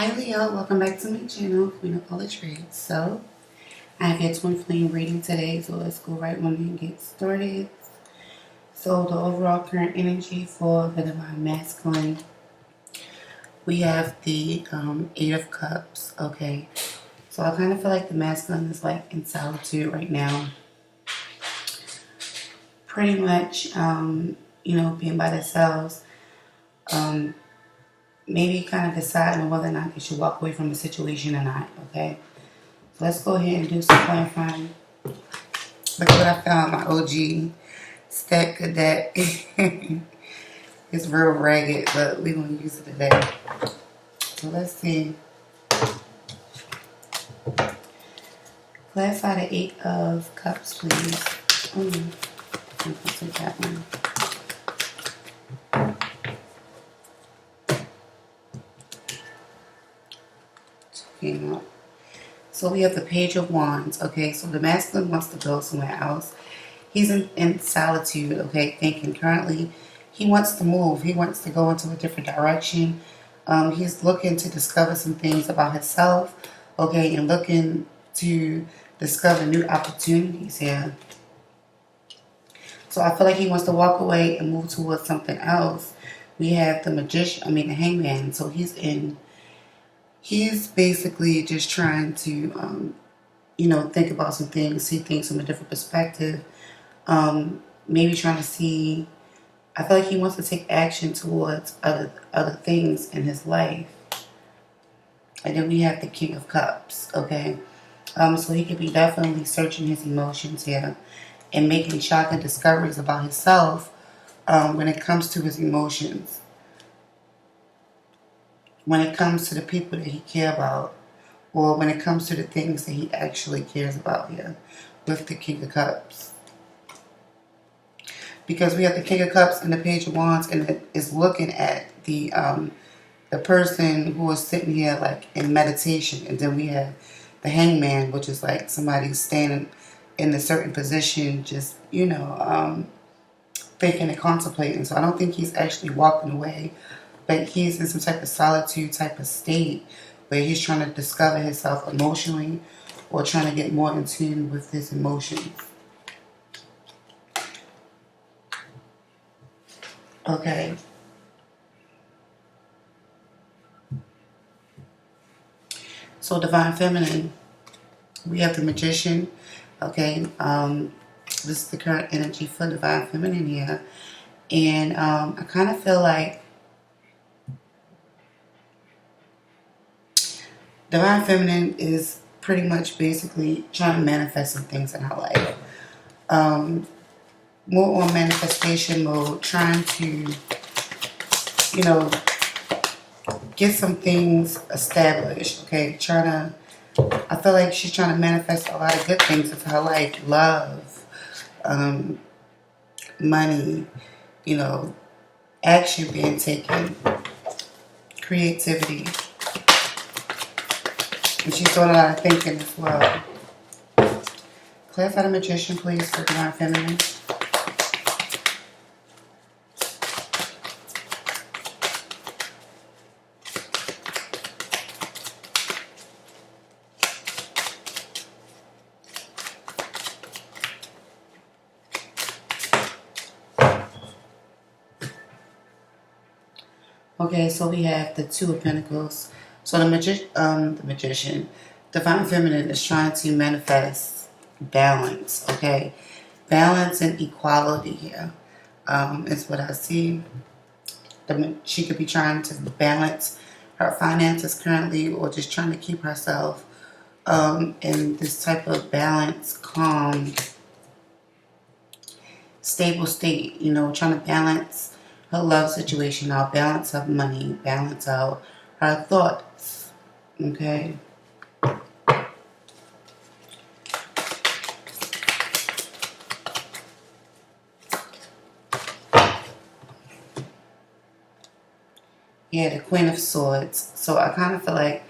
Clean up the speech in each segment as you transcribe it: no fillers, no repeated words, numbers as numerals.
Hi Leo, welcome back to my channel, Queen of all the trades. So, I have your twin flame reading today, so let's go right on and get started. So, the overall current energy for the Divine Masculine, we have the Eight of Cups, okay? So, I kind of feel like the masculine is like in solitude right now. Pretty much, being by themselves. Maybe kind of deciding whether or not they should walk away from the situation or not, okay? So let's go ahead and do some clarifying. Look what I found, my OG stack of that. It's real ragged, but we're going to use it today. So let's see. Clarify the Eight of Cups, please. I'm going to take that one. So we have the Page of Wands, okay? So the masculine wants to go somewhere else. He's in solitude, okay, thinking currently he wants to move. He wants to go into a different direction. He's looking to discover some things about himself, okay, and looking to discover new opportunities here. So I feel like he wants to walk away and move towards something else. We have the the Hangman. So he's basically just trying to, think about some things, see things from a different perspective. Maybe trying to see, I feel like he wants to take action towards other things in his life. And then we have the King of Cups, okay? So he could be definitely searching his emotions here and making shocking discoveries about himself when it comes to his emotions. When it comes to the people that he cares about, or when it comes to the things that he actually cares about here with the King of Cups. Because we have the King of Cups and the Page of Wands, and it is looking at the person who is sitting here like in meditation. And then we have the Hangman, which is like somebody standing in a certain position, just, thinking and contemplating. So I don't think he's actually walking away, but he's in some type of solitude type of state where he's trying to discover himself emotionally or trying to get more in tune with his emotions. Okay. So Divine Feminine, we have the Magician. Okay. This is the current energy for Divine Feminine here. And I kind of feel like Divine Feminine is pretty much basically trying to manifest some things in her life. More on manifestation mode, trying to, get some things established, okay? I feel like she's trying to manifest a lot of good things into her life. Love, money, action being taken, creativity. And she's doing a lot of thinking as well. Clarify the Magician, please, for Divine Feminine. Okay, so we have the Two of Pentacles. So the Magician, Divine Feminine is trying to manifest balance, okay? Balance and equality here is what I see. She could be trying to balance her finances currently, or just trying to keep herself in this type of balance, calm, stable state, trying to balance her love situation out, balance her money, balance out her thoughts, okay? Yeah, the Queen of Swords. So I kind of feel like,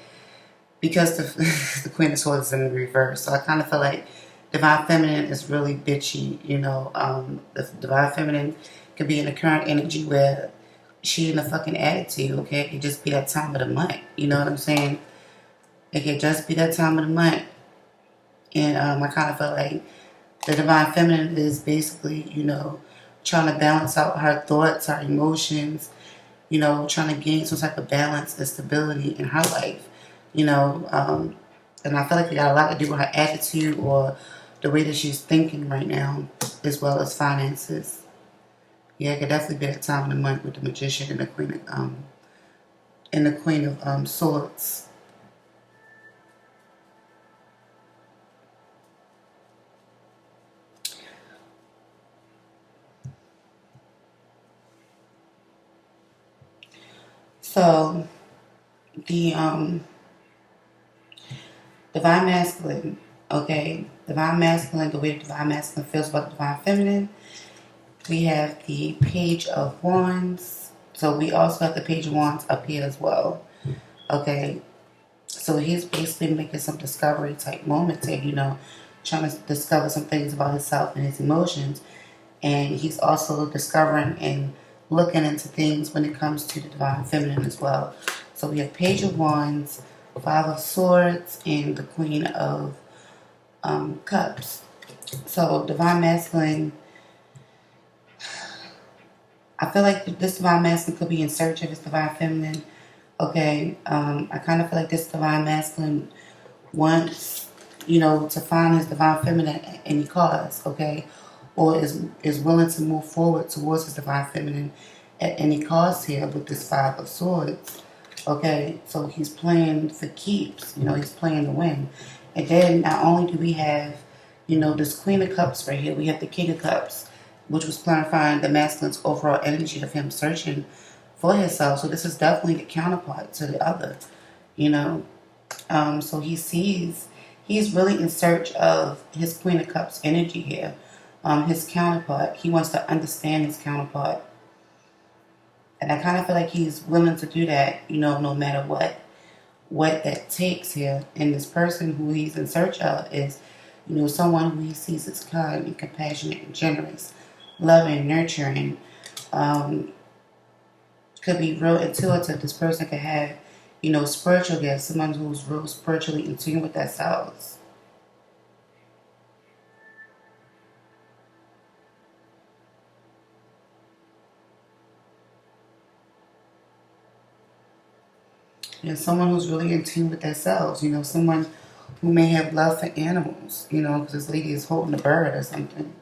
because the Queen of Swords is in the reverse, so I kind of feel like Divine Feminine is really bitchy, the Divine Feminine could be in the current energy where she in a fucking attitude, okay? It could just be that time of the month. You know what I'm saying? It could just be that time of the month. And I kind of feel like the divine feminine is basically, trying to balance out her thoughts, her emotions, trying to gain some type of balance and stability in her life, and I feel like it got a lot to do with her attitude or the way that she's thinking right now, as well as finances. Yeah, it could definitely be that time of the month with the Magician and the Queen of Swords. So the divine masculine, okay, divine masculine, the way the divine masculine feels about the divine feminine. We have the Page of Wands. So we also have the Page of Wands up here as well. Okay. So he's basically making some discovery type moments here, trying to discover some things about himself and his emotions. And he's also discovering and looking into things when it comes to the divine feminine as well. So we have Page of Wands, Five of Swords, and the Queen of Cups. So divine masculine, I feel like this divine masculine could be in search of his divine feminine. Okay, I kind of feel like this divine masculine wants, to find his divine feminine at any cost. Okay, or is willing to move forward towards his divine feminine at any cost here with this Five of Swords. Okay, so he's playing for keeps. He's playing to win. And then not only do we have, this Queen of Cups right here, we have the King of Cups, which was clarifying the masculine's overall energy of him searching for himself. So this is definitely the counterpart to the other, So he's really in search of his Queen of Cups energy here. His counterpart. He wants to understand his counterpart. And I kind of feel like he's willing to do that, no matter what that takes here. And this person who he's in search of is, someone who he sees as kind and compassionate and generous, loving, nurturing, could be real intuitive. This person could have, spiritual gifts, someone who's real spiritually in tune with themselves. Someone who's really in tune with themselves, someone who may have love for animals, because this lady is holding a bird or something.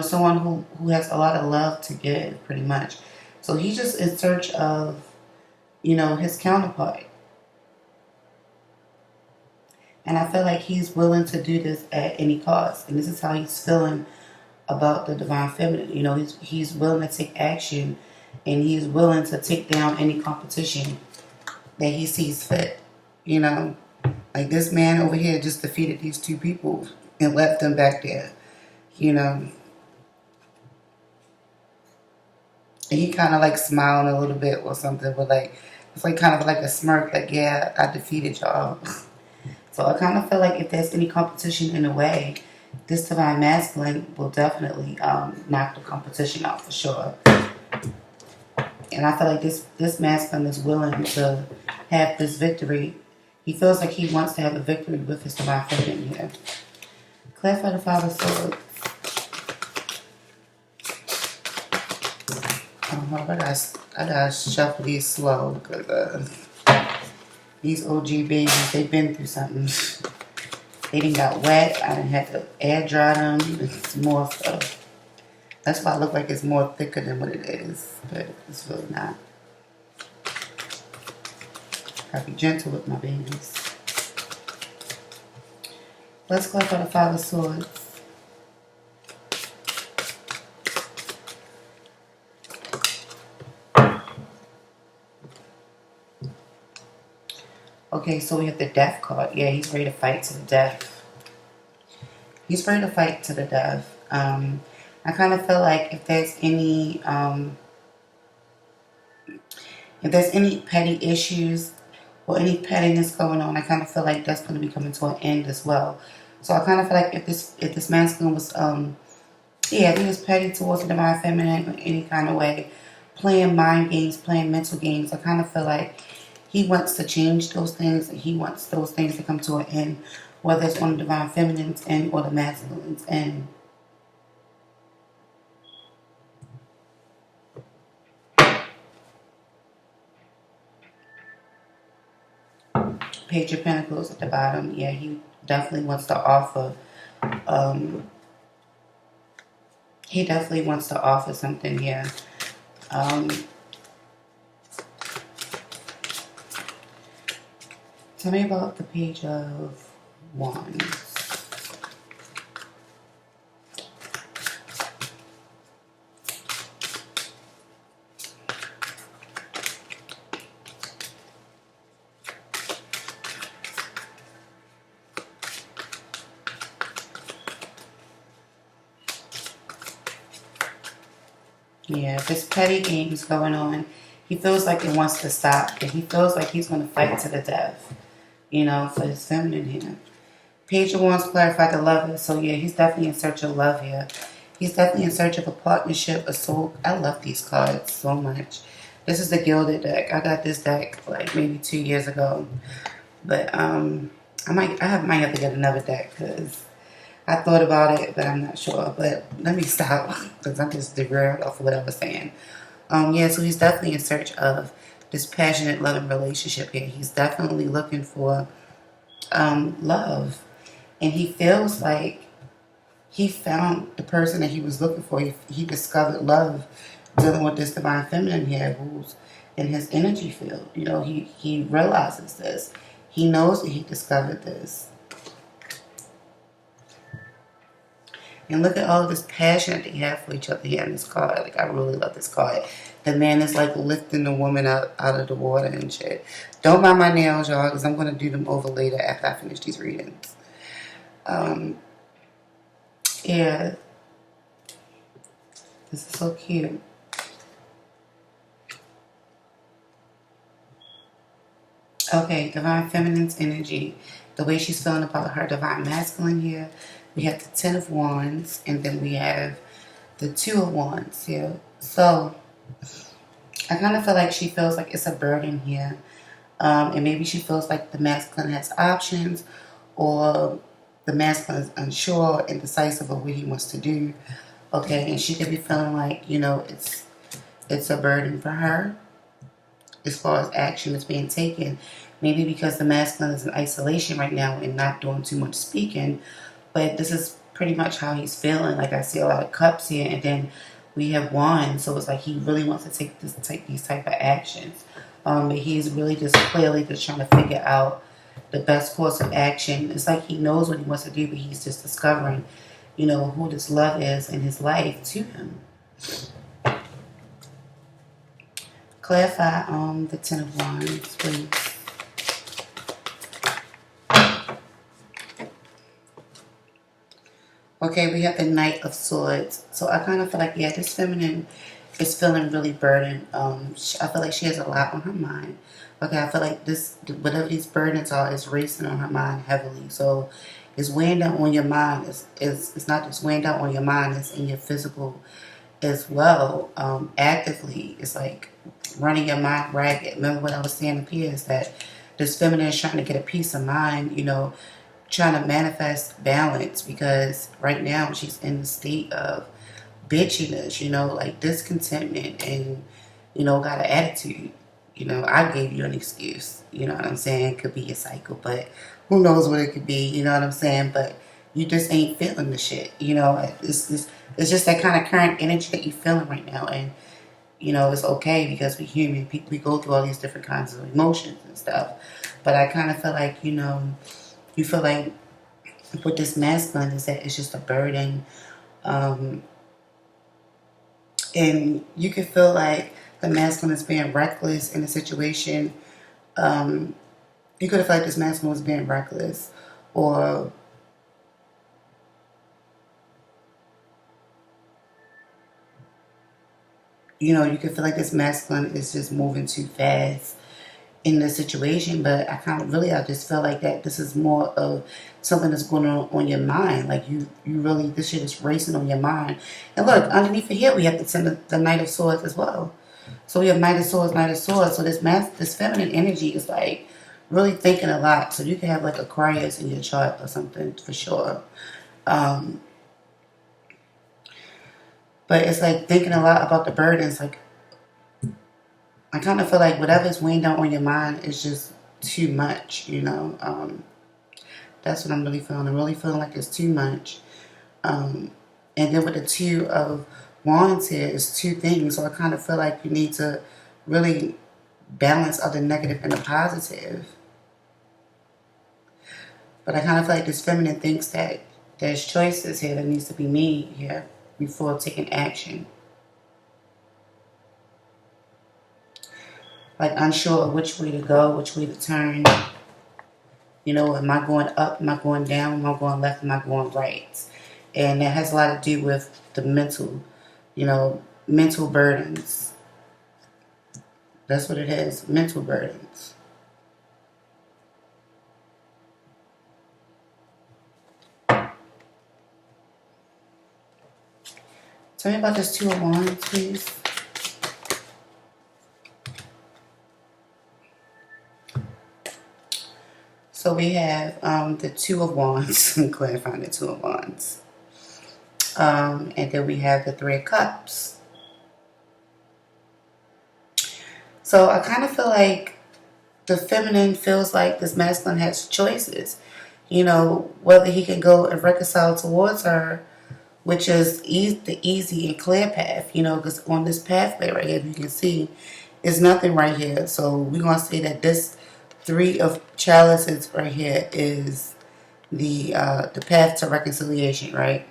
Someone who has a lot of love to give, pretty much. So he's just in search of, his counterpart. And I feel like he's willing to do this at any cost. And this is how he's feeling about the divine feminine. He's willing to take action, and he's willing to take down any competition that he sees fit. Like this man over here just defeated these two people and left them back there. And he kind of like smiling a little bit or something, but like it's like kind of like a smirk, like, yeah, I defeated y'all. So I kind of feel like if there's any competition in a way, this divine masculine will definitely knock the competition out for sure. And I feel like this masculine is willing to have this victory. He feels like he wants to have a victory with his divine feminine here. Clarify the Five of Swords. I gotta shuffle these slow because these OG babies, they've been through something. They done got wet. I done had to air dry them. It's more stuff. That's why it look like it's more thicker than what it is, but it's really not. Gotta be gentle with my babies. Let's go for the Five of Swords. Okay, so we have the Death card. Yeah, he's ready to fight to the death. He's ready to fight to the death. I kind of feel like if there's any petty issues or any pettiness going on, I kind of feel like that's going to be coming to an end as well. So I kind of feel like if this masculine was Yeah, if he was petty towards the divine feminine in any kind of way, playing mind games, playing mental games, I kind of feel like he wants to change those things. He wants those things to come to an end, whether it's on the divine feminine's end or the masculine's end. Page of Pentacles at the bottom. Yeah, he definitely wants to offer. Um, he definitely wants to offer something here. Um, Tell me about the Page of Wands. Yeah, there's petty games going on. He feels like it wants to stop. And he feels like he's going to fight to the death, you know, for his feminine here. Page of Wands clarify the lover. So, yeah, he's definitely in search of love here. He's definitely in search of a partnership, a soul. I love these cards so much. This is the Gilded deck. I got this deck like maybe 2 years ago. But might have to get another deck because I thought about it, but I'm not sure. But let me stop because I'm just derailed off of what I was saying. Yeah, so he's definitely in search of this passionate, loving relationship here. He's definitely looking for love. And he feels like he found the person that he was looking for. He discovered love dealing with this divine feminine here who's in his energy field. You know, he realizes this. He knows that he discovered this. And look at all of this passion that they have for each other here in this card. Like, I really love this card. The man is like lifting the woman out of the water and shit. Don't mind my nails, y'all, because I'm going to do them over later after I finish these readings. Yeah. This is so cute. Okay, divine feminine's energy. The way she's feeling about her divine masculine here. We have the Ten of Wands, and then we have the Two of Wands here. So, I kind of feel like she feels like it's a burden here. And maybe she feels like the masculine has options, or the masculine is unsure, indecisive of what he wants to do. Okay, and she could be feeling like, you know, it's a burden for her as far as action is being taken. Maybe because the masculine is in isolation right now and not doing too much speaking. But this is pretty much how he's feeling. Like, I see a lot of cups here, and then we have wands. So it's like he really wants to take these type of actions. But he's really just clearly just trying to figure out the best course of action. It's like he knows what he wants to do, but he's just discovering, you know, who this love is in his life to him. Clarify the Ten of Wands, please. Okay, we have the Knight of Swords. So I kind of feel like, yeah, this feminine is feeling really burdened. I feel like she has a lot on her mind. Okay, I feel like this, whatever these burdens are, is racing on her mind heavily. So it's weighing down on your mind. It's not just weighing down on your mind, it's in your physical as well. Actively, it's like running your mind ragged. Remember what I was saying up here is that this feminine is trying to get a peace of mind, you know, trying to manifest balance, because right now she's in the state of bitchiness, you know, like discontentment, and, you know, got an attitude. You know, I gave you an excuse, you know what I'm saying? It could be a cycle, but who knows what it could be, you know what I'm saying? But you just ain't feeling the shit, you know? It's just that kind of current energy that you're feeling right now, and, you know, it's okay because we're human. We go through all these different kinds of emotions and stuff. But I kind of feel like, you know, you feel like with this masculine is that it's just a burden. And you can feel like the masculine is being reckless in a situation. You could have felt like this masculine was being reckless, or you know, you could feel like this masculine is just moving too fast, in this situation, but I just feel like that this is more of something that's going on your mind. Like you really, this shit is racing on your mind. And look, underneath it here, we have to send the Knight of Swords as well. So we have Knight of Swords, Knight of Swords. So this feminine energy is like really thinking a lot. So you can have like Aquarius in your chart or something for sure. But it's like thinking a lot about the burdens. Like I kind of feel like whatever's weighing down on your mind is just too much, you know. That's what I'm really feeling. I'm really feeling like it's too much. And then with the Two of Wands here, it's two things. So I kind of feel like you need to really balance out the negative and the positive. But I kind of feel like this feminine thinks that there's choices here that needs to be made here before taking action. Like unsure of which way to go, which way to turn. You know, am I going up? Am I going down? Am I going left? Am I going right? And that has a lot to do with the mental, you know, mental burdens. That's what it is, mental burdens. Tell me about this Two of Wands, please. So we have the Two of Wands. I'm clarifying the Two of Wands. And then we have the Three of Cups. So I kind of feel like the feminine feels like this masculine has choices. You know, whether he can go and reconcile towards her, which is the easy and clear path. You know, because on this pathway right here, you can see, there's nothing right here. So we're going to say that this Three of Chalices right here is the path to reconciliation, right?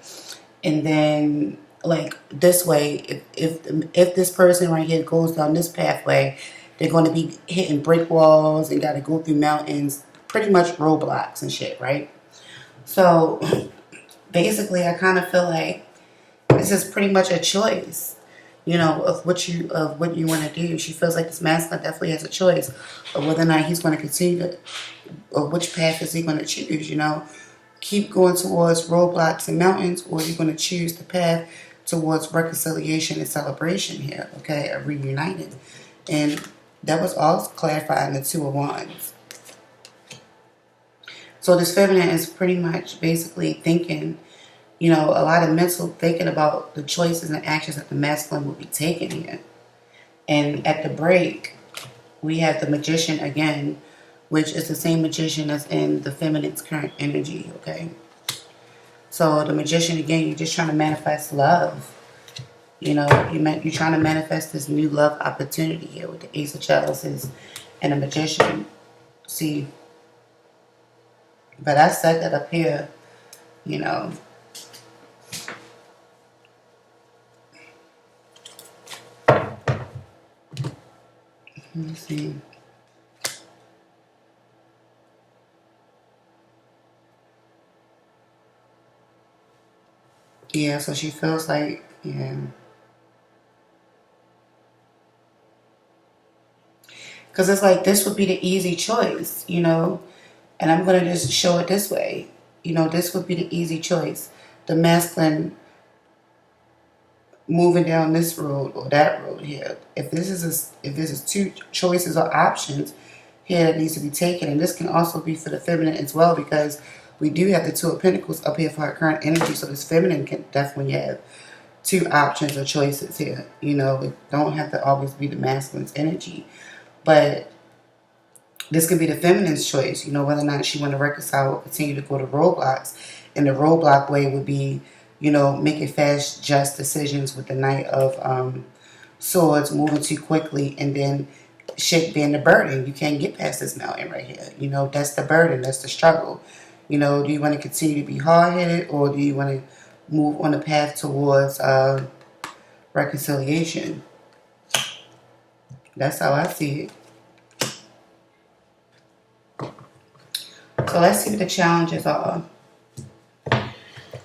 And then like this way, if this person right here goes down this pathway, they're going to be hitting brick walls and got to go through mountains, pretty much roadblocks and shit, right? So basically, I kind of feel like this is pretty much a choice, you know, of what you want to do. She feels like this masculine definitely has a choice of whether or not he's going to continue to, or which path is he going to choose, you know. Keep going towards roadblocks and mountains, or you're going to choose the path towards reconciliation and celebration here, okay, a reunited. And that was also clarifying the Two of Wands. So this feminine is pretty much basically thinking, you know, a lot of mental thinking about the choices and actions that the masculine will be taking here. And at the break, we have the Magician again, which is the same Magician that's in the feminine's current energy, okay? So the Magician, again, you're just trying to manifest love. You know, you're trying to manifest this new love opportunity here with the Ace of Chalices and the Magician. See, but I said that up here, you know. Let me see. Yeah, so she feels like, yeah. Because it's like this would be the easy choice, you know. And I'm going to just show it this way. You know, this would be the easy choice. The masculine moving down this road or that road here. If this is two choices or options here that needs to be taken, and this can also be for the feminine as well, because we do have the Two of Pentacles up here for our current energy. So this feminine can definitely have two options or choices here. You know, it don't have to always be the masculine's energy, but this could be the feminine's choice, you know, whether or not she want to reconcile or continue to go to roadblocks. And the roadblock way would be, you know, making fast, just decisions with the Knight of Swords, moving too quickly, and then shit being the burden. You can't get past this mountain right here. You know, that's the burden, that's the struggle. You know, do you want to continue to be hard-headed, or do you want to move on the path towards reconciliation? That's how I see it. So let's see what the challenges are.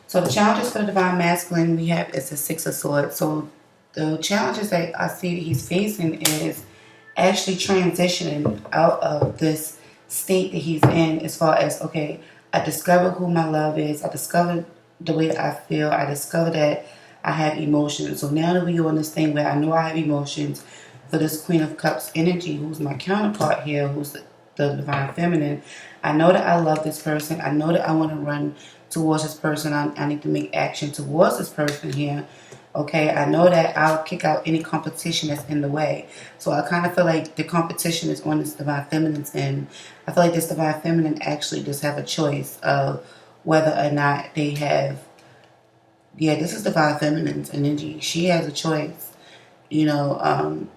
So the challenges for the Divine Masculine we have is the Six of Swords. So the challenges that I see that he's facing is actually transitioning out of this state that he's in, as far as, okay, I discovered who my love is. I discovered the way that I feel. I discovered that I have emotions. So now that we are on this thing where I know I have emotions for this Queen of Cups energy, who's my counterpart here, who's the Divine Feminine, I know that I love this person. I know that I want to run towards this person. I need to make action towards this person here. Okay, I know that I'll kick out any competition that's in the way. So I kind of feel like the competition is on this Divine Feminine's end. I feel like this Divine Feminine actually just have a choice of whether or not they have, yeah, this is Divine Feminine's energy. She has a choice, you know.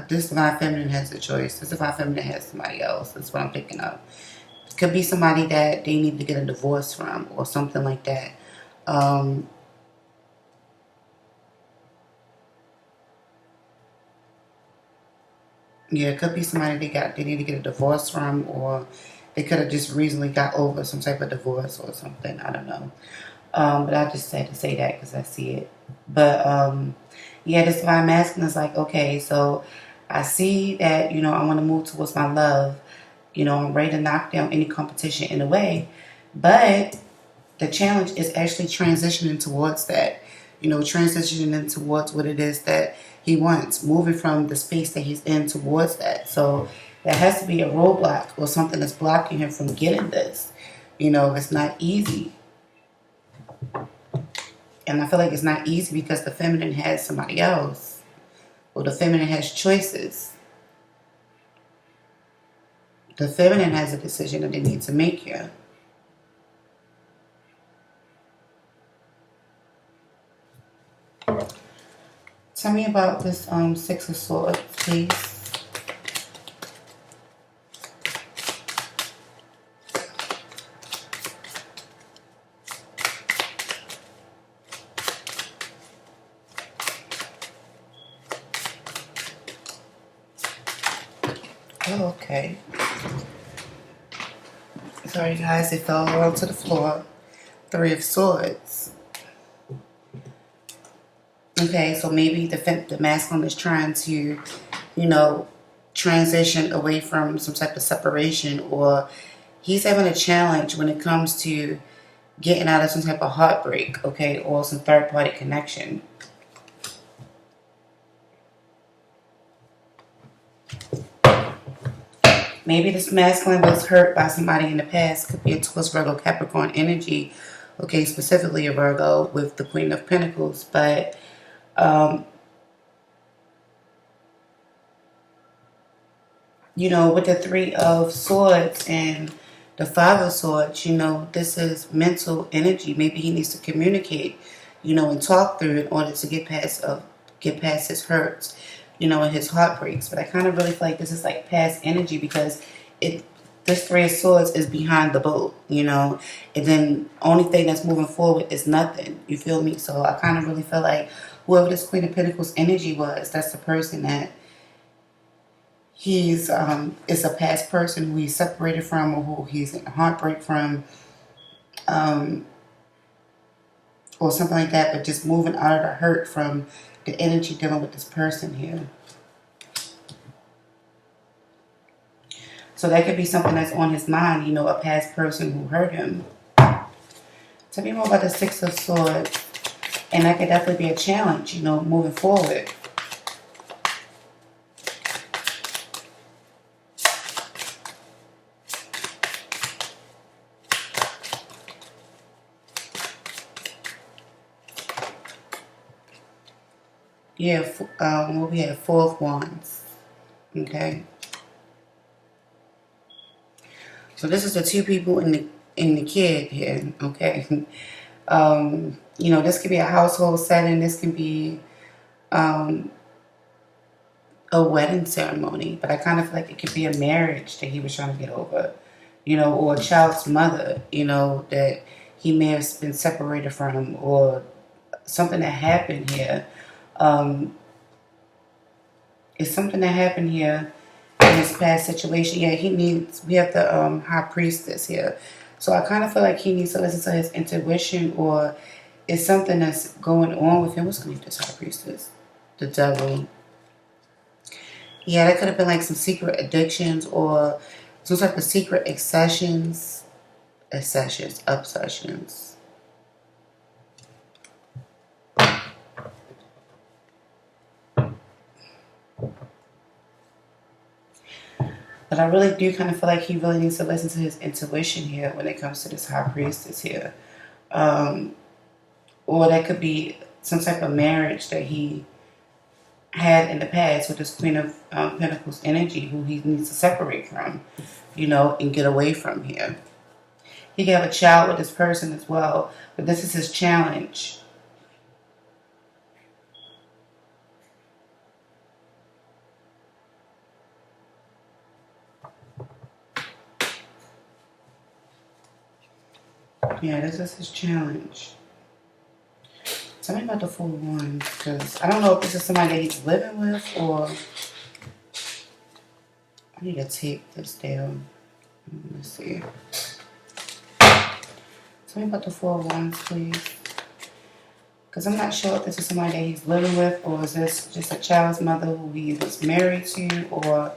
This Divine Feminine has a choice. This Divine Feminine has somebody else. That's what I'm picking up. It could be somebody that they need to get a divorce from or something like that. Yeah, it could be somebody they need to get a divorce from, or they could have just recently got over some type of divorce or something. I don't know. But I just had to say that because I see it. But yeah, this Divine Masculine is like, okay, so I see that, you know, I want to move towards my love. You know, I'm ready to knock down any competition in a way. But the challenge is actually transitioning towards that. You know, transitioning towards what it is that he wants, moving from the space that he's in towards that. So there has to be a roadblock or something that's blocking him from getting this. You know, it's not easy. And I feel like it's not easy because the feminine has somebody else. Or the feminine has choices. The feminine has a decision that they need to make here. Tell me about this Six of Swords, please. Oh, okay. Sorry guys, it fell all to the floor. Three of Swords. Okay, so maybe the masculine is trying to, you know, transition away from some type of separation, or he's having a challenge when it comes to getting out of some type of heartbreak, okay, or some third-party connection. Maybe this masculine was hurt by somebody in the past. Could be a Taurus, Virgo, Capricorn energy, okay, specifically a Virgo with the Queen of Pentacles, but you know, with the Three of Swords and the Five of Swords, you know, this is mental energy. Maybe he needs to communicate, you know, and talk through in order to get past his hurts, you know, and his heartbreaks. But I kind of really feel like this is like past energy because this Three of Swords is behind the boat, you know, and then only thing that's moving forward is nothing. You feel me? So I kind of really feel like whoever this Queen of Pentacles energy was, that's the person that he's is a past person who he's separated from or who he's in heartbreak from, or something like that, but just moving out of the hurt from the energy dealing with this person here. So that could be something that's on his mind, you know, a past person who hurt him. Tell me more about the Six of Swords. And that could definitely be a challenge, you know, moving forward. Yeah, what we have, Four of Wands. Okay. So this is the two people in the kid here. Okay. You know, this could be a household setting. This can be a wedding ceremony, but I kind of feel like it could be a marriage that he was trying to get over, you know, or a child's mother, you know, that he may have been separated from, or something that happened here. It's something that happened here in his past situation. Yeah, we have the High Priestess here. So I kind of feel like he needs to listen to his intuition, or it's something that's going on with him. What's going to be this high priestess? The devil. Yeah, that could have been like some secret addictions or some type of secret obsessions. But I really do kind of feel like he really needs to listen to his intuition here when it comes to this high priestess here. Or that could be some type of marriage that he had in the past with this Queen of Pentacles energy who he needs to separate from, you know, and get away from here. He can have a child with this person as well, but this is his challenge. Yeah, this is his challenge. Tell me about the Four of Wands, because I don't know if this is somebody that he's living with or... I need to take this down. Let's see. Tell me about the Four of Wands, please. Because I'm not sure if this is somebody that he's living with or is this just a child's mother who he was married to, or...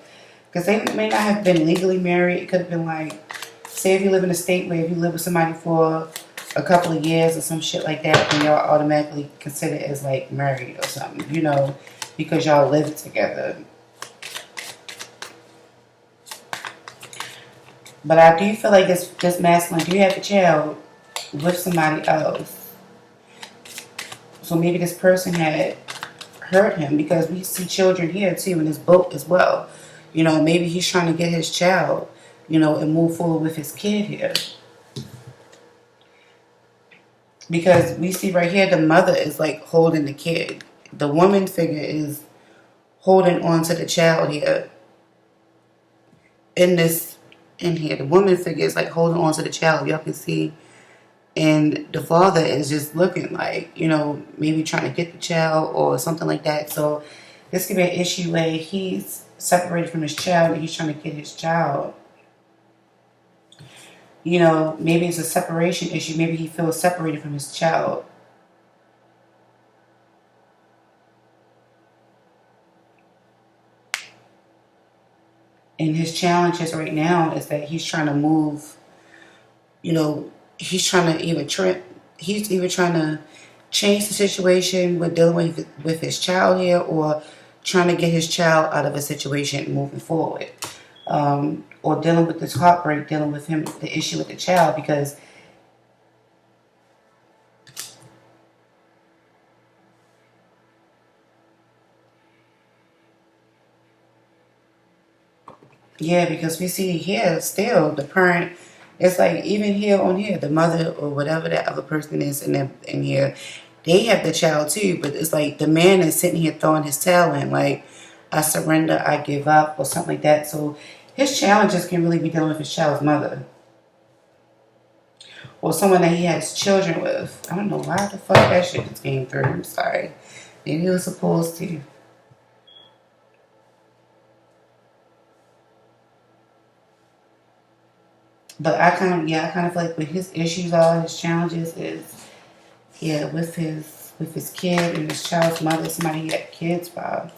Because they may not have been legally married. It could have been like, say if you live in a state where if you live with somebody for a couple of years or some shit like that, then y'all automatically consider it as like married or something, you know, because y'all live together. But I do feel like this masculine do have a child with somebody else. So maybe this person had hurt him, because we see children here too in this boat as well. You know, maybe he's trying to get his child, you know, and move forward with his kid here. Because we see right here the mother is like holding the kid. The woman figure is holding on to the child here. In here, the woman figure is like holding on to the child. Y'all can see. And the father is just looking like, you know, maybe trying to get the child or something like that. So this could be an issue where he's separated from his child and he's trying to get his child. You know, maybe it's a separation issue. Maybe he feels separated from his child. And his challenges right now is that he's trying to move, you know, he's trying to either trying to change the situation with dealing with his child here, or trying to get his child out of a situation moving forward. Or dealing with this heartbreak, dealing with him, the issue with the child, because yeah, because we see here still the parent, it's like even here on here, the mother or whatever that other person is in here, they have the child too, but it's like the man is sitting here throwing his towel in, like, I surrender, I give up, or something like that. So his challenges can really be dealing with his child's mother. Or someone that he has children with. I don't know why the fuck that shit just came through. I'm sorry. Maybe it was supposed to. But I kind of feel like with his issues are, his challenges is, yeah, with his kid and his child's mother, somebody he had kids by.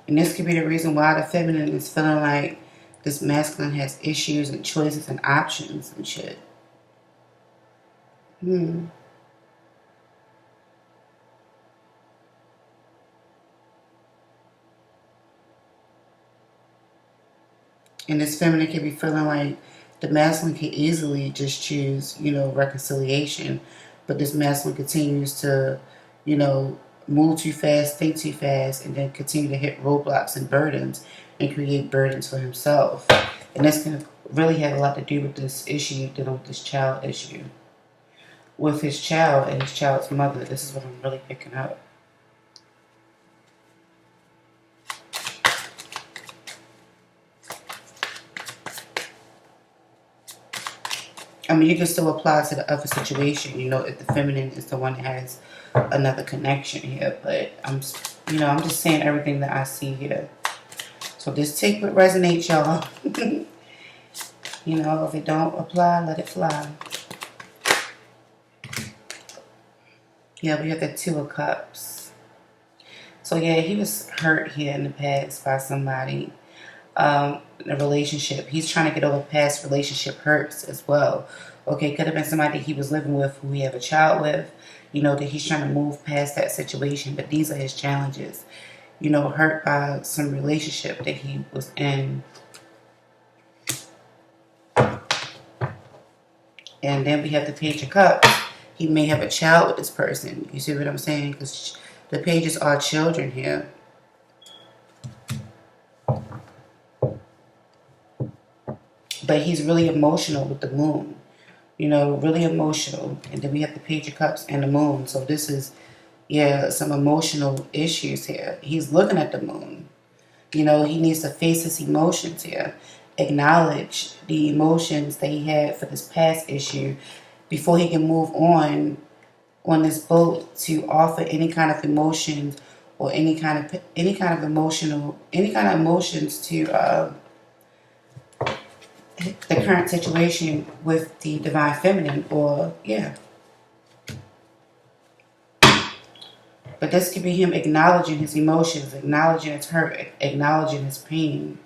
And this could be the reason why the feminine is feeling like this masculine has issues and choices and options and shit. And this feminine can be feeling like the masculine can easily just choose, you know, reconciliation. But this masculine continues to, you know, move too fast, think too fast, and then continue to hit roadblocks and burdens and create burdens for himself. And that's going to really have a lot to do with this issue, dealing with this child issue. With his child and his child's mother, this is what I'm really picking up. I mean, you can still apply to the other situation, you know, if the feminine is the one that has another connection here. But I'm just saying everything that I see here. So just take what resonates, y'all. You know, if it don't apply, let it fly. Yeah, we have the Two of Cups. So yeah, he was hurt here in the past by somebody. In a relationship. He's trying to get over past relationship hurts as well. Okay, could have been somebody he was living with who he have a child with. You know, that he's trying to move past that situation. But these are his challenges. You know, hurt by some relationship that he was in. And then we have the Page of Cups. He may have a child with this person. You see what I'm saying? Because the pages are children here. But he's really emotional with the moon. You know, really emotional. And then we have the Page of Cups and the moon. So this is, yeah, some emotional issues here. He's looking at the moon. You know, he needs to face his emotions here. Acknowledge the emotions that he had for this past issue before he can move on this boat to offer any kind of emotions or any kind of emotions to the current situation with the divine feminine, or yeah. But this could be him acknowledging his emotions, acknowledging his hurt, acknowledging his pain.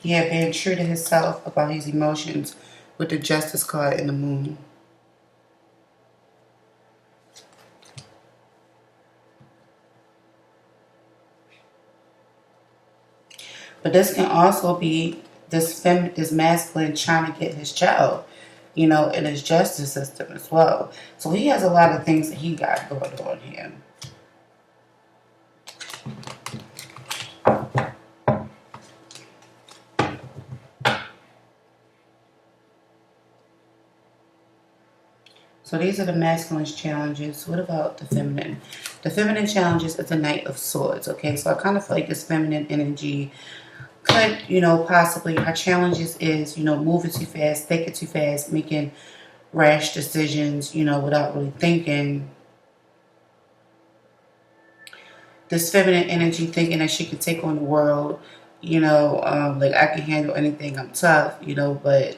Yeah, being true to himself about his emotions with the Justice card and the moon. But this can also be this masculine trying to get his child, you know, in his justice system as well. So he has a lot of things that he got going on here. So these are the masculine's challenges. What about the feminine? The feminine challenges is the Knight of Swords, okay? So I kind of feel like this feminine energy could, you know, possibly, her challenges is, you know, moving too fast, thinking too fast, making rash decisions, you know, without really thinking. This feminine energy thinking that she can take on the world, you know, like I can handle anything, I'm tough, you know, but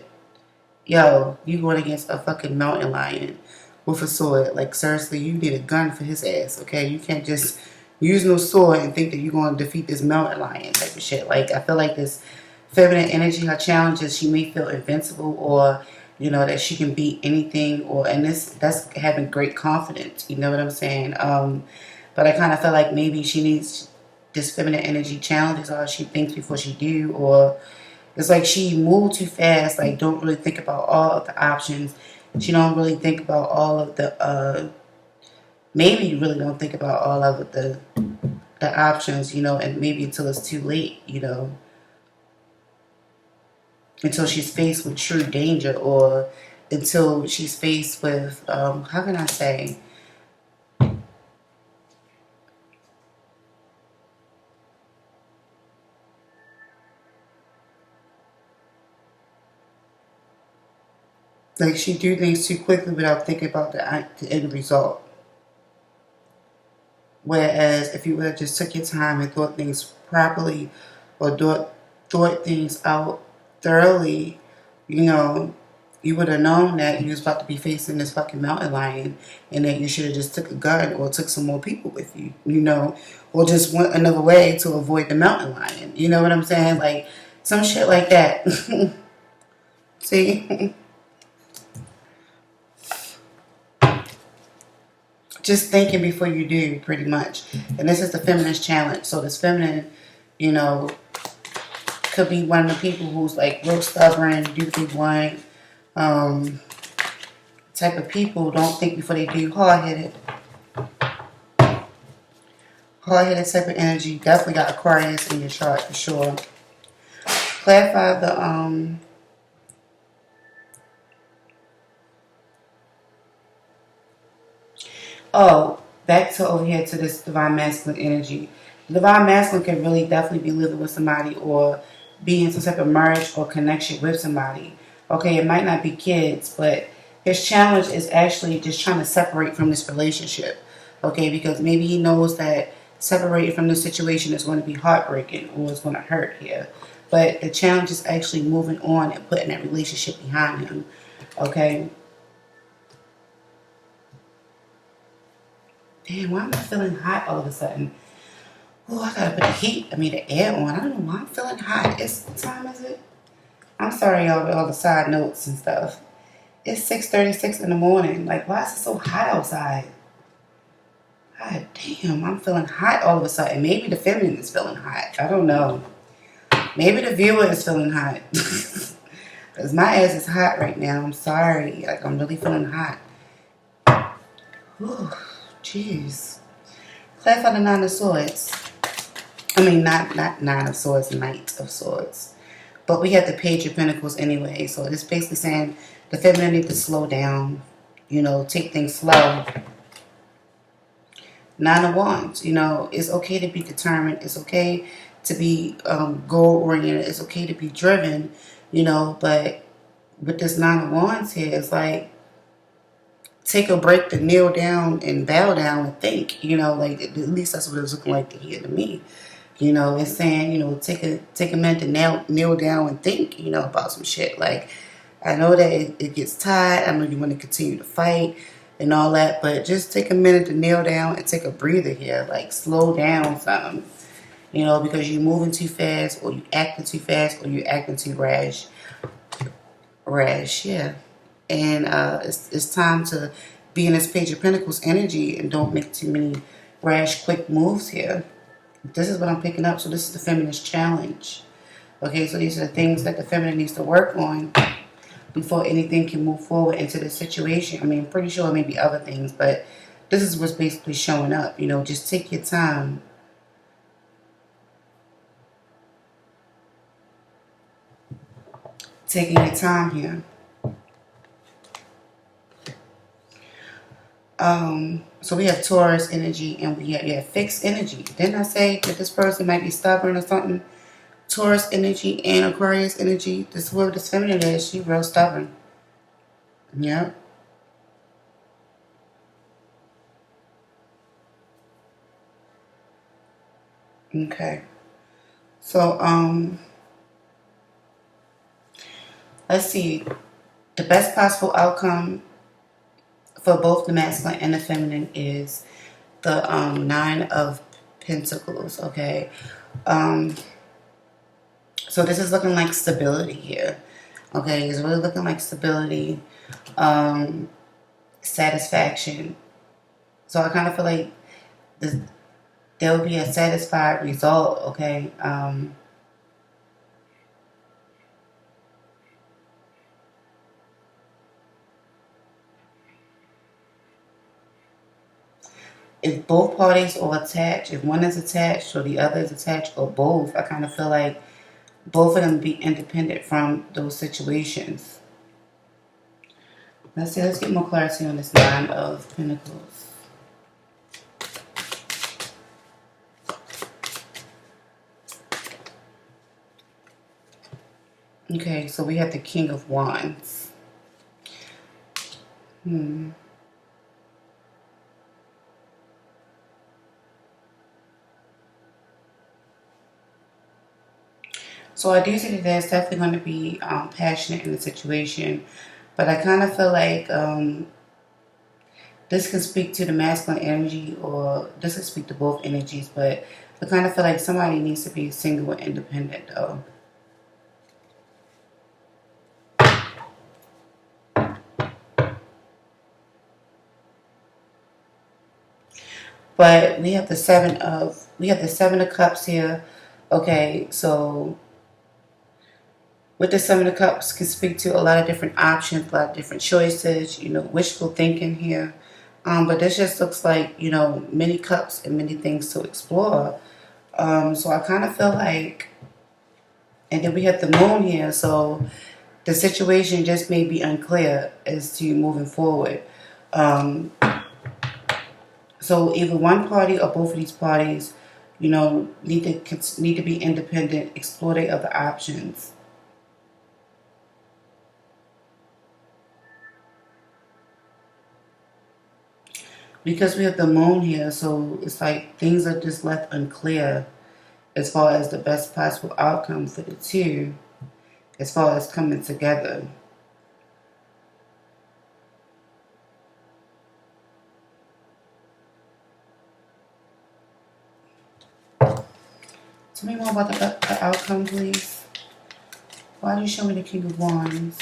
yo, you going against a fucking mountain lion with a sword. Like, seriously, you need a gun for his ass, okay? You can't just use no sword and think that you're going to defeat this mountain lion type of shit. Like, I feel like this feminine energy, her challenges, she may feel invincible, or, you know, that she can beat anything, or, and that's having great confidence, you know what I'm saying? But I kind of feel like maybe she needs this feminine energy challenges, or she thinks before she do, or it's like she moved too fast, like don't really think about all of the options. She don't really think about all of the, maybe you really don't think about all of the options, you know, and maybe until it's too late, you know. Until she's faced with true danger, or until she's faced with, how can I say? Like she do things too quickly without thinking about the end result. Whereas if you would have just took your time and thought things properly, or thought things out thoroughly, you know, you would have known that you was about to be facing this fucking mountain lion, and that you should have just took a gun or took some more people with you, you know, or just went another way to avoid the mountain lion. You know what I'm saying? Like some shit like that. See? Just thinking before you do, pretty much. And this is the feminist challenge. So this feminine, you know, could be one of the people who's like real stubborn, do what they want, type of people, don't think before they do, hard-headed type of energy. Definitely got Aquarius in your chart for sure. Clarify the oh, back to over here to this divine masculine energy. The divine masculine can really definitely be living with somebody, or be in some type of marriage or connection with somebody. Okay, it might not be kids, but his challenge is actually just trying to separate from this relationship. Okay, because maybe he knows that separating from the situation is going to be heartbreaking or it's going to hurt here. But the challenge is actually moving on and putting that relationship behind him. Okay. Damn, why am I feeling hot all of a sudden? Oh, I gotta put the air on. I don't know why I'm feeling hot. What time is it? I'm sorry, y'all, with all the side notes and stuff. It's 6:36 in the morning. Like, why is it so hot outside? God damn, I'm feeling hot all of a sudden. Maybe the feminine is feeling hot. I don't know. Maybe the viewer is feeling hot. Because my ass is hot right now. I'm sorry. Like, I'm really feeling hot. Whew, jeez. Clarify the Nine of Swords. I mean, not Nine of Swords, Knight of Swords. But we have the Page of Pentacles anyway. So it's basically saying the feminine needs to slow down. You know, take things slow. Nine of Wands. You know, it's okay to be determined. It's okay to be goal-oriented. It's okay to be driven. You know, but with this Nine of Wands here, it's like, take a break to kneel down and bow down and think. You know, like, at least that's what it was looking like to hear to me. You know, it's saying, you know, take a minute to kneel down and think, you know, about some shit. Like, I know that it gets tired. I know you want to continue to fight and all that, but just take a minute to kneel down and take a breather here. Like, slow down something, you know, because you're moving too fast, or you acting too fast, or you're acting too rash. Yeah. And it's time to be in this Page of Pentacles energy and don't make too many rash, quick moves here. This is what I'm picking up. So this is the feminist challenge. Okay, so these are the things that the feminine needs to work on before anything can move forward into the situation. I mean, I'm pretty sure it may be other things, but this is what's basically showing up. You know, just take your time. Taking your time here. So we have Taurus energy and we have fixed energy. Didn't I say that this person might be stubborn or something? Taurus energy and Aquarius energy. This is where this feminine is. She's real stubborn. Yep. Okay. So, let's see. The best possible outcome for both the masculine and the feminine is the Nine of Pentacles. Okay. So this is looking like stability here. Okay, it's really looking like stability, satisfaction. So I kind of feel like there will be a satisfied result. Okay. If both parties are attached, if one is attached or the other is attached, or both, I kind of feel like both of them be independent from those situations. Let's see, let's get more clarity on this Nine of Pentacles. Okay, so we have the King of Wands. So I do see that there's definitely going to be passionate in the situation, but I kind of feel like this can speak to the masculine energy, or this can speak to both energies, but I kind of feel like somebody needs to be single and independent though. But we have the Seven of Cups here. Okay, so with the Seven of Cups can speak to a lot of different options, a lot of different choices, you know, wishful thinking here. But this just looks like, you know, many cups and many things to explore. So I kind of feel like, and then we have the moon here, so the situation just may be unclear as to moving forward. So either one party or both of these parties, you know, need to be independent, explore their other options. because we have the moon here, so it's like things are just left unclear as far as the best possible outcome for the two, as far as coming together. Tell me more about the outcome, please. Why do you show me the King of Wands?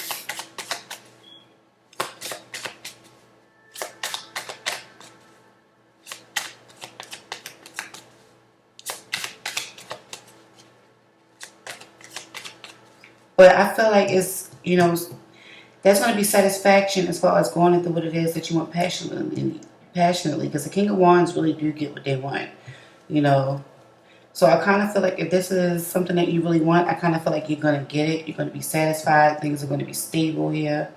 But I feel like it's, there's going to be satisfaction as far as going into what it is that you want passionately, because the King of Wands really do get what they want, you know. So I kind of feel like if this is something that you really want, I kind of feel like you're going to get it. You're going to be satisfied. Things are going to be stable here.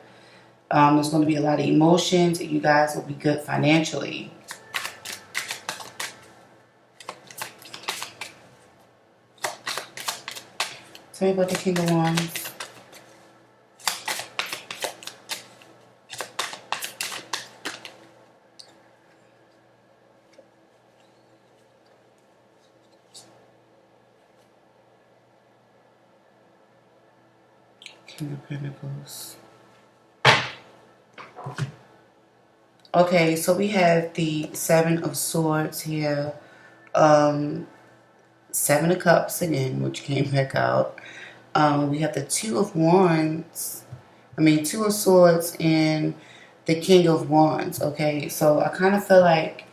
There's going to be a lot of emotions. You guys will be good financially. Tell me about the King of Wands. King of Pentacles. Okay, so we have the Seven of Swords here. Seven of Cups again, which came back out. We have the Two of Swords and the King of Wands. Okay, so I kind of feel like,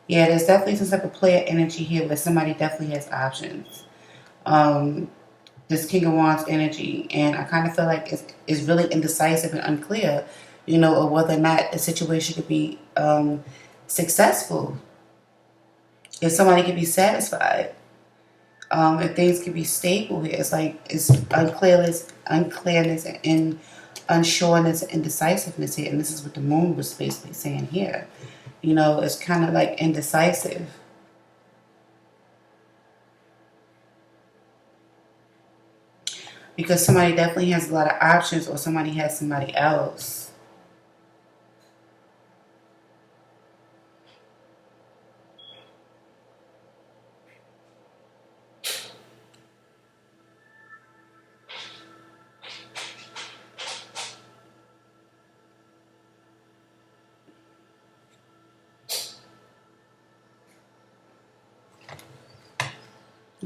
yeah, there's definitely some type of player energy here where somebody definitely has options. This King of Wands energy, and I kind of feel like it's really indecisive and unclear, of whether or not a situation could be successful. If somebody could be satisfied. If things can be stable here. It's like it's unclearness and unsureness and indecisiveness here. And this is what the moon was basically saying here. It's kind of like indecisive. Because somebody definitely has a lot of options, or somebody has somebody else.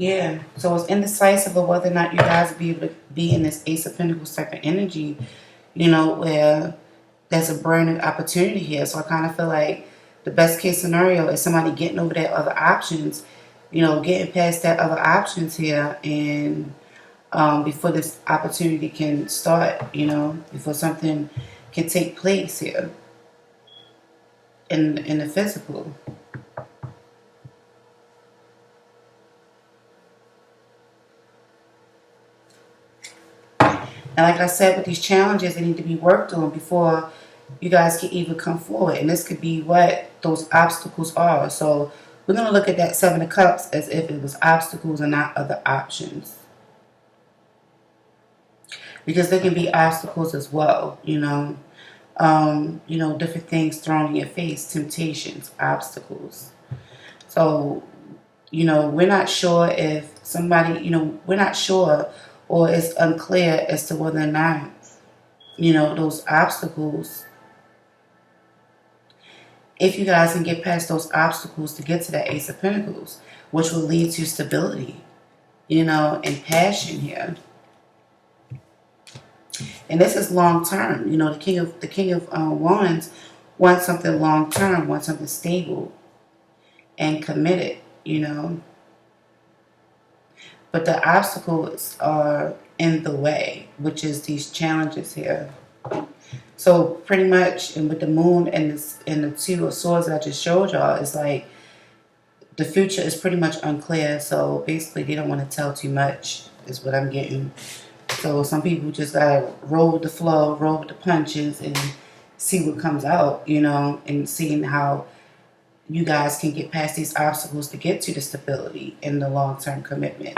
Yeah, so it's indecisive of whether or not you guys will be able to be in this Ace of Pentacles type of energy, where there's a burning opportunity here. So I kind of feel like the best case scenario is somebody getting over their other options, getting past that other options here, and before this opportunity can start, before something can take place here in the physical. And like I said, with these challenges, they need to be worked on before you guys can even come forward. And this could be what those obstacles are. So we're going to look at that Seven of Cups as if it was obstacles and not other options. Because there can be obstacles as well, different things thrown in your face, temptations, obstacles. So, we're not sure if somebody, we're not sure, or it's unclear as to whether or not, those obstacles, if you guys can get past those obstacles to get to that Ace of Pentacles, which will lead to stability, and passion here. And this is long term. The King of Wands wants something long term, wants something stable and committed, But the obstacles are in the way, which is these challenges here. So pretty much, and with the moon and the Two of Swords that I just showed y'all, it's like the future is pretty much unclear. So basically, they don't want to tell too much, is what I'm getting. So some people just gotta roll with the flow, roll with the punches, and see what comes out, and seeing how you guys can get past these obstacles to get to the stability and the long-term commitment.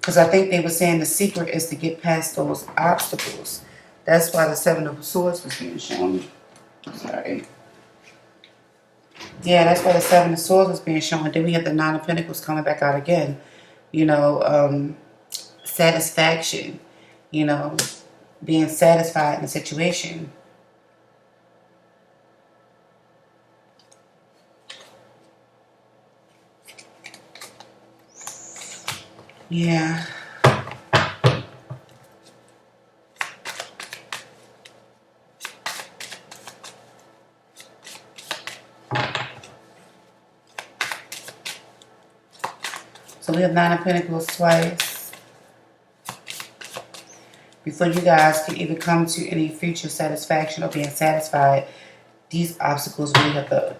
Because I think they were saying the secret is to get past those obstacles. That's why the Seven of Swords was being shown. Sorry. Yeah, that's why the Seven of Swords was being shown. And then we have the Nine of Pentacles coming back out again. You know, satisfaction. You know, being satisfied in the situation. Yeah. So we have Nine of Pentacles twice. Before you guys can even come to any future satisfaction or being satisfied, these obstacles really have to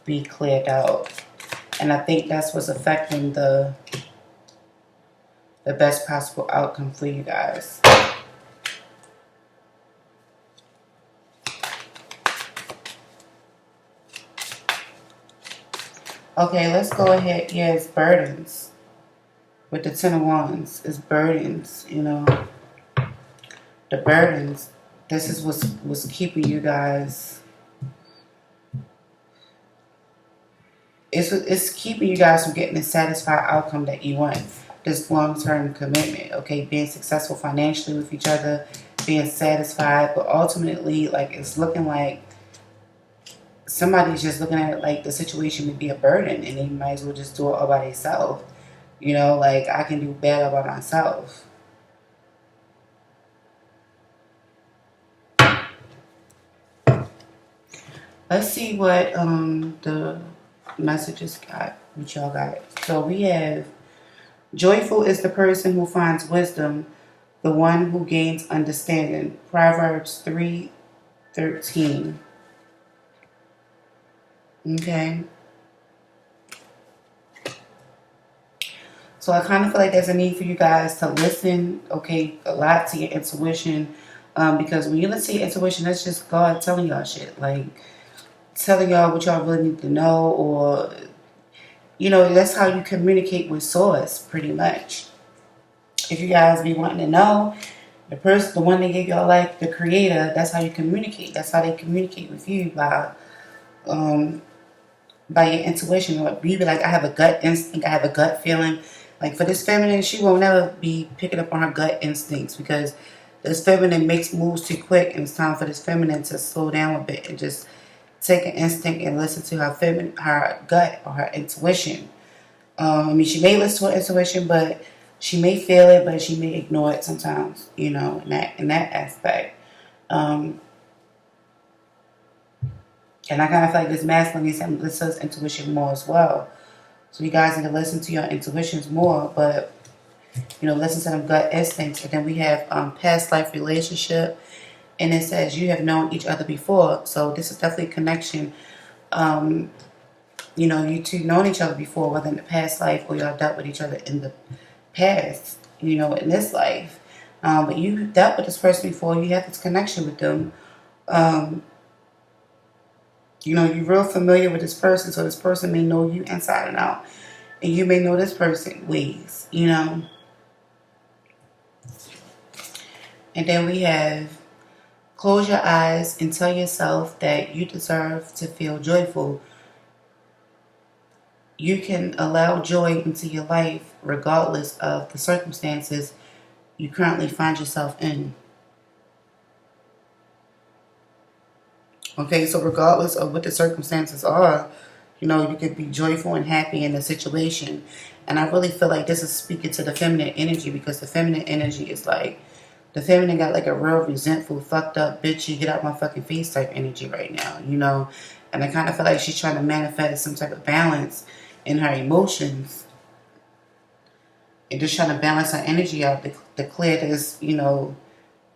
be cleared out. And I think that's what's affecting the best possible outcome for you guys. Okay, let's go ahead. Yeah, it's burdens. With the Ten of Wands, it's burdens, you know. The burdens. This is what's keeping you guys. It's keeping you guys from getting the satisfied outcome that you want. This long-term commitment, okay? Being successful financially with each other, being satisfied, but ultimately, like, it's looking like somebody's just looking at it like the situation would be a burden and they might as well just do it all by themselves. You know, like, I can do better by myself. Let's see what the messages got, what y'all got. So we have, joyful is the person who finds wisdom, the one who gains understanding. Proverbs 3:13. Okay. So I kind of feel like there's a need for you guys to listen, okay, a lot to your intuition. Because when you listen to your intuition, that's just God telling y'all shit. Like, telling y'all what y'all really need to know, or, you know, that's how you communicate with Source, pretty much. If you guys be wanting to know, the one that gave y'all life, the Creator, that's how you communicate. That's how they communicate with you, by your intuition. Or you be like, I have a gut instinct, I have a gut feeling. Like, for this feminine, she will never be picking up on her gut instincts, because this feminine makes moves too quick, and it's time for this feminine to slow down a bit and just take an instinct and listen to her gut or her intuition. I mean, she may listen to her intuition, but she may feel it, but she may ignore it sometimes, you know, in that aspect. And I kind of feel like this masculine needs to listen to his intuition more as well. So you guys need to listen to your intuitions more, but, you know, listen to them gut instincts. And then we have past life relationship. And it says you have known each other before. So this is definitely a connection. You know, you two known each other before, whether in the past life or y'all dealt with each other in the past, you know, in this life. But you dealt with this person before. You have this connection with them. You know, you're real familiar with this person, so this person may know you inside and out. And you may know this person ways, you know. And then we have, close your eyes and tell yourself that you deserve to feel joyful. You can allow joy into your life regardless of the circumstances you currently find yourself in. Okay, so regardless of what the circumstances are, you know, you could be joyful and happy in the situation. And I really feel like this is speaking to the feminine energy, because the feminine energy is like, the feminine got like a real resentful, fucked up, bitchy, get out my fucking face type energy right now, you know. And I kind of feel like she's trying to manifest some type of balance in her emotions. And just trying to balance her energy out to clear this, you know,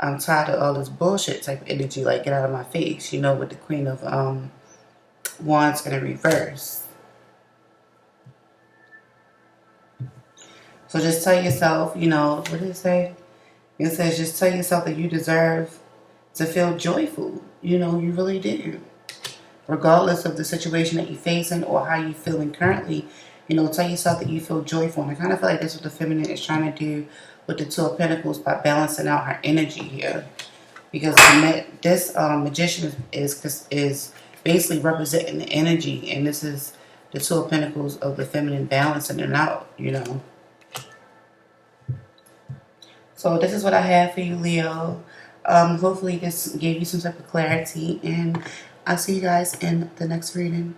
I'm tired of all this bullshit type of energy, like, get out of my face, you know, with the Queen of Wands in a reverse. So just tell yourself, you know, what did it say? It says just tell yourself that you deserve to feel joyful. You know, you really do. Regardless of the situation that you're facing or how you're feeling currently, You know, tell yourself that you feel joyful. And I kind of feel like that's what the feminine is trying to do with the Two of Pentacles by balancing out her energy here. Because this magician is basically representing the energy. And this is the Two of Pentacles of the feminine balancing it out, you know. So this is what I have for you, Leo. Hopefully this gave you some type of clarity. And I'll see you guys in the next reading.